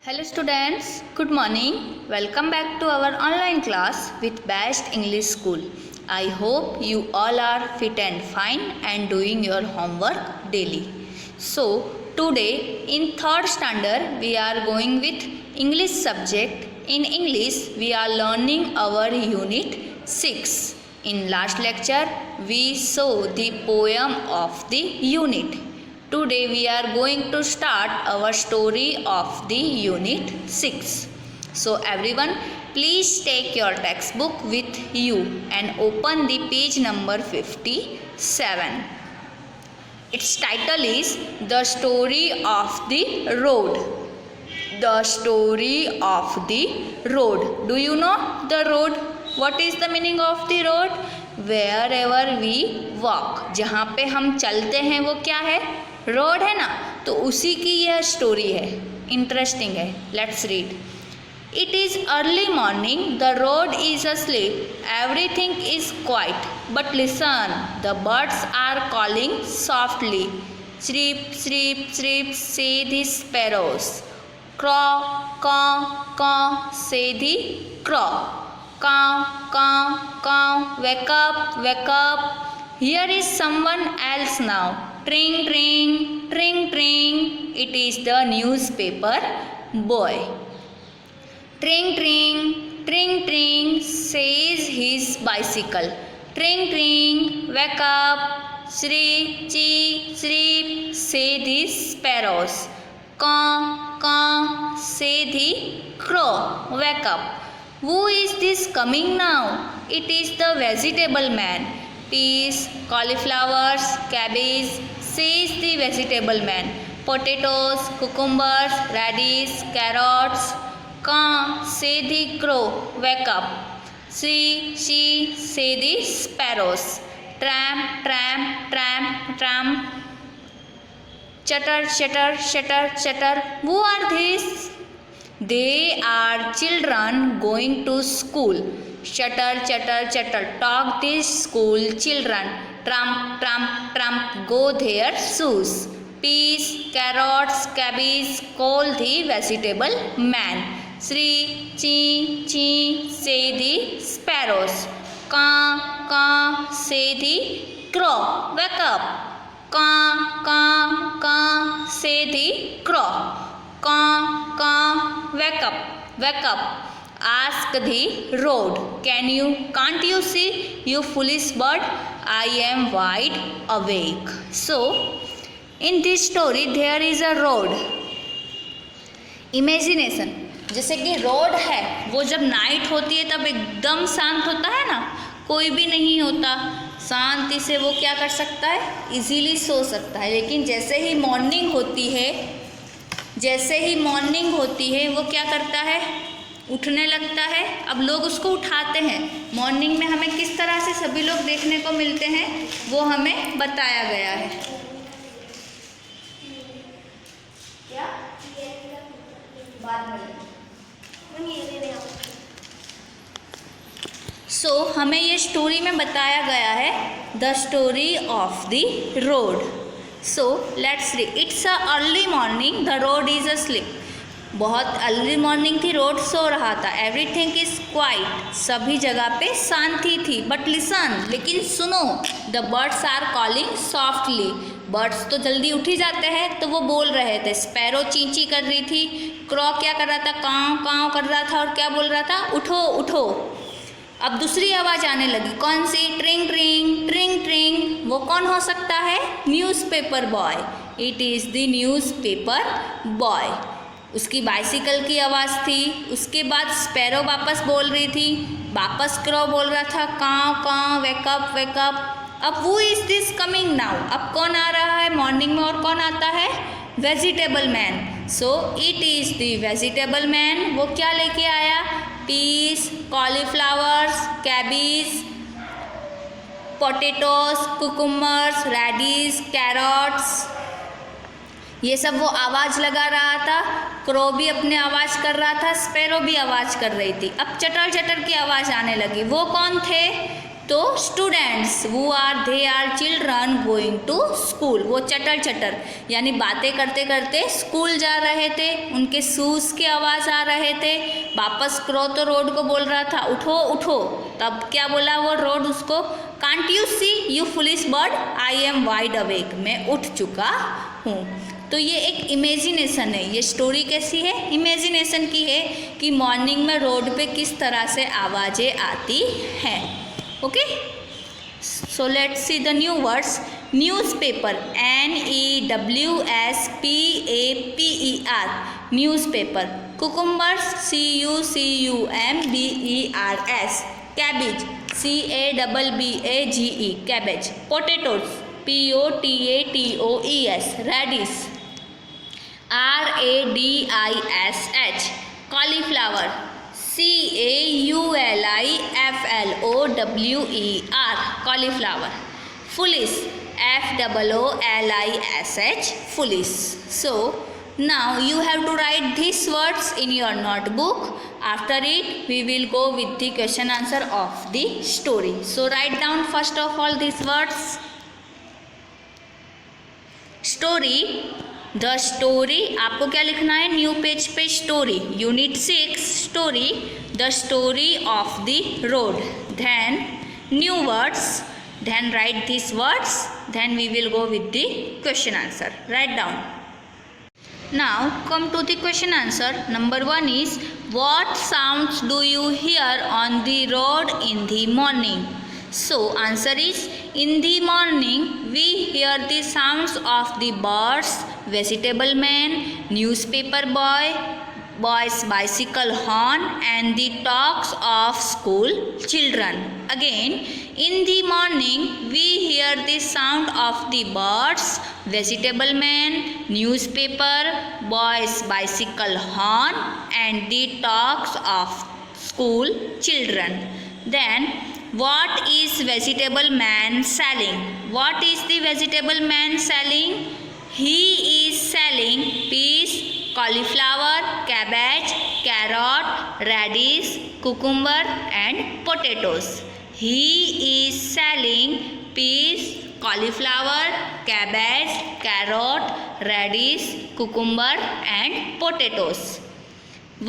Hello students, good morning. Welcome back to our online class with Best English School. I hope you all are fit and fine and doing your homework daily. So today in third standard we are going with English subject. In English we are learning our unit 6. In last lecture we saw the poem of the unit. Today we are going to start our story of the unit 6. So everyone, please take your textbook with you and open the page number 57. Its title is The Story of the Road. The Story of the Road. Do you know the road? What is the meaning of the road? Wherever we walk. जहाँ पे हम चलते हैं वो क्या है? Road है ना, तो उसी की यह स्टोरी है. इंटरेस्टिंग है. Let's read. It is early morning, the road is asleep, everything is quiet, but listen, the birds are calling softly. Chirp, chirp, chirp, say the sparrows. Caw, caw, caw, say the crow. Caw, caw, caw, wake up, wake up. Here is someone else now. Tring, tring, tring, tring. It is the newspaper boy. Tring, tring, tring, tring, says his bicycle. Tring, tring, wake up. Chirp, chirp, chirp, say the sparrows. Caw, caw, say the crow. Wake up. Who is this coming now? It is the vegetable man. Peas, cauliflowers, cabbage, says the vegetable man. Potatoes, cucumbers, radish, carrots. Caw, say the crow, wake up. She, say the sparrows. Tramp, tramp, tramp, tramp. Chatter, chatter, chatter, chatter. Who are these? They are children going to school. Chatter, chatter, chatter, talk these school children. Tramp, tramp, tramp, go their shoes. Peas, carrots, cabbage, call the vegetable man. Chee, chee, chee, say the sparrows. Caw, caw, say the crow, wake up. Caw, caw, caw, say the crow. Caw, caw, wake up, wake up. Ask the road. Can't you see, you foolish bird? I am wide awake. So, in this story there is a road. Imagination. जैसे कि road है, वो जब night होती है तब एकदम शांत होता है ना, कोई भी नहीं होता, शांति से वो क्या कर सकता है, इजीली सो सकता है. लेकिन जैसे ही मॉर्निंग होती है वो क्या करता है, उठने लगता है. अब लोग उसको उठाते हैं. मॉर्निंग में हमें किस तरह से सभी लोग देखने को मिलते हैं वो हमें बताया गया है. क्या बाद में हमें ये स्टोरी में बताया गया है the story of the road. So let's read. It's a early morning, the road is asleep. बहुत अर्ली मॉर्निंग थी, रोड सो रहा था. एवरीथिंग इज क्वाइट, सभी जगह पे शांति थी. बट लिसन, लेकिन सुनो. The birds are calling softly. Birds तो जल्दी उठ ही जाते हैं, तो वो बोल रहे थे. स्पैरो चींची कर रही थी. क्रॉ क्या कर रहा था, काँव काँव कर रहा था. और क्या बोल रहा था, उठो उठो. अब दूसरी आवाज़ आने लगी. कौन सी? ट्रिंग ट्रिंग ट्रिंग ट्रिंग. वो कौन हो सकता है? Newspaper boy. It is the newspaper boy. उसकी बाइसिकल की आवाज़ थी. उसके बाद स्पैरो वापस बोल रही थी. वापस क्रॉ बोल रहा था, काँव काँव, वेकअप वेकअप. अब who is this coming now? अब कौन आ रहा है मॉर्निंग में और कौन आता है? Vegetable man. So it is the vegetable man. वो क्या लेके आया? Peas, cauliflowers, cabbage, potatoes, cucumbers, radish, carrots. ये सब वो आवाज़ लगा रहा था. क्रो भी अपने आवाज़ कर रहा था, स्पैरो भी आवाज़ कर रही थी. अब चटर चटर की आवाज़ आने लगी. वो कौन थे? तो students they are children going to school, वो चटर चटर यानी बातें करते करते स्कूल जा रहे थे, उनके शूज की आवाज़ आ रहे थे। वापस क्रो तो रोड को बोल रहा था उठो उठो, तब क्या बोला वो रोड उसको, can't you see you foolish bird, I am wide awake, मैं उठ चुका हूँ। तो ये एक इमेजिनेशन है, ये स्टोरी कैसी है, इमेजिनेशन की है कि मॉर्निंग में रोड पे किस तरह से आवाज़ें आती हैं। Okay, so let's see the new words. Newspaper, NEWSPAPER, newspaper. Cucumbers, CUCUMBERS, cabbage, CABBAGE, cabbage. Potatoes, POTATOES, radish, RADISH, cauliflower, CAULIFLOWER, cauliflower. Foolish, FOOLISH, foolish. So now you have to write these words in your notebook. After it we will go with the question answer of the story. So write down first of all these words. Story, the story, आपको क्या लिखना है new page पे, story, unit 6 story, the story of the road. Then new words, then write this words, then we will go with the question answer. Write down. Now come to the question answer. Number 1 is, what sounds do you hear on the road in the morning? So answer is, in the morning we hear the sounds of the birds, vegetable man, newspaper boy, boy's bicycle horn and the talks of school children. Again, in the morning we hear the sound of the birds, vegetable man, newspaper, boy's bicycle horn and the talks of school children. Then what is vegetable man selling? What is the vegetable man selling? He is selling peas, cauliflower, cabbage, carrot, radish, cucumber and potatoes. He is selling peas, cauliflower, cabbage, carrot, radish, cucumber and potatoes.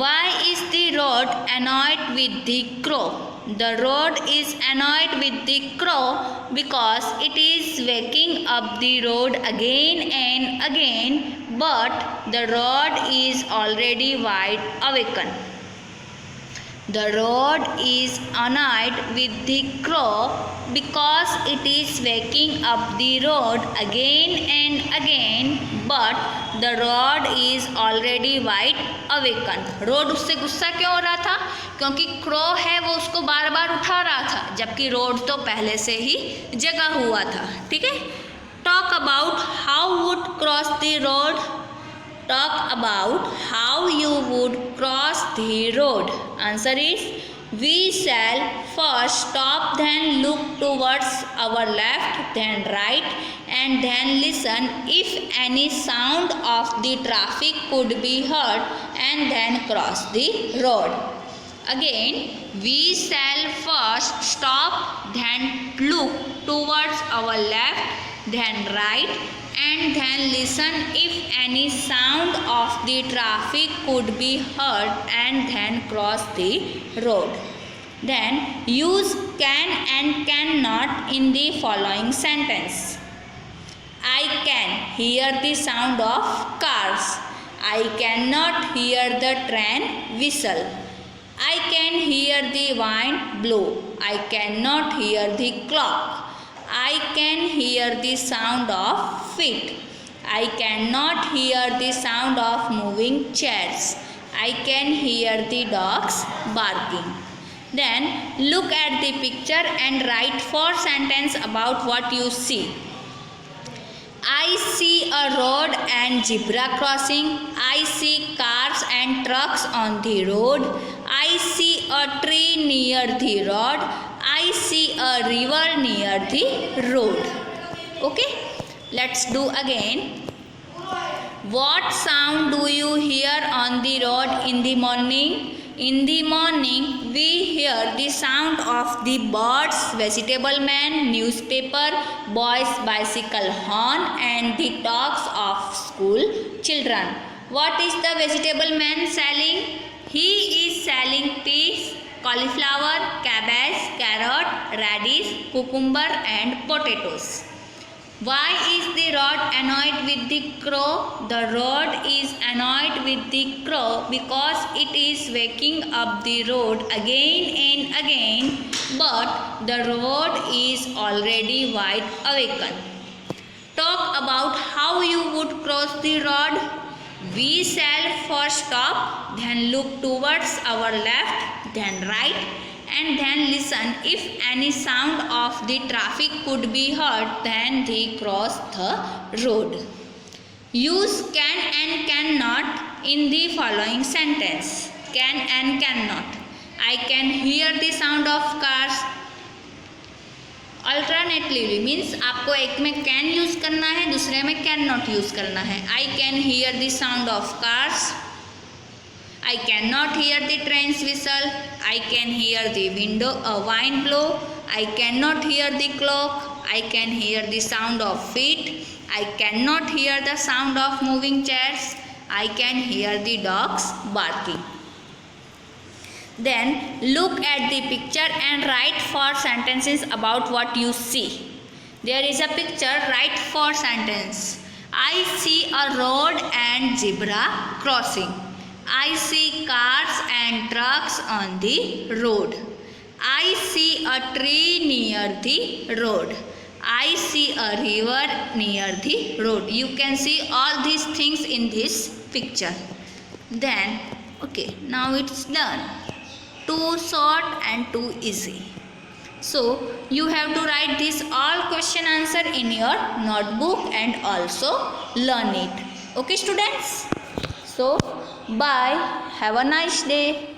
Why is the road annoyed with the crow? The road is annoyed with the crow because it is waking up the road again and again, but the road is already wide awaken. The road is annoyed with the crow because it is waking up the road again and again, but the road is already wide awaken. Road उससे गुस्सा क्यों हो रहा था? क्योंकि crow है वो उसको बार बार उठा रहा था, जबकि रोड तो पहले से ही जगा हुआ था। ठीक है, talk about how would cross the road. Talk about how you would cross the road. Answer is, we shall first stop, then look towards our left, then right, and then listen if any sound of the traffic could be heard, and then cross the road. Again, we shall first stop, then look towards our left, then right, and then listen if any sound of the traffic could be heard, and then cross the road. Then use can and cannot in the following sentence. I can hear the sound of cars. I cannot hear the train whistle. I can hear the wind blow. I cannot hear the clock. I can hear the sound of feet. I cannot hear the sound of moving chairs. I can hear the dogs barking. Then look at the picture and write 4 sentences about what you see. I see a road and zebra crossing. I see cars and trucks on the road. I see a tree near the road. I see a river near the road. Okay, let's do again. What sound do you hear on the road in the morning? In the morning, we hear the sound of the birds, vegetable man, newspaper, boys' bicycle horn, and the talks of school children. What is the vegetable man selling? He is selling peas, cauliflower, cabbage, carrot, radish, cucumber, and potatoes. Why is the rod annoyed with the crow? The rod is annoyed with the crow because it is waking up the road again and again, but the road is already wide awakened. Talk about how you would cross the road. We shall first stop, then look towards our left, then right, and then listen. If any sound of the traffic could be heard, then they cross the road. Use can and cannot in the following sentence. Can and cannot. I can hear the sound of cars. Alternately means आपको एक में can use करना है, दूसरे में can not use करना है. I can hear the sound of cars. I cannot hear the train's whistle. I can hear the window wind blow. I cannot hear the clock. I can hear the sound of feet. I cannot hear the sound of moving chairs. I can hear the dogs barking. Then look at the picture and write 4 sentences about what you see. There is a picture, write 4 sentences. I see a road and zebra crossing. I see cars and trucks on the road. I see a tree near the road. I see a river near the road. You can see all these things in this picture. Then, okay, now it's done. Too short and too easy. So, you have to write this all question answer in your notebook and also learn it. Okay, students? So, bye. Have a nice day.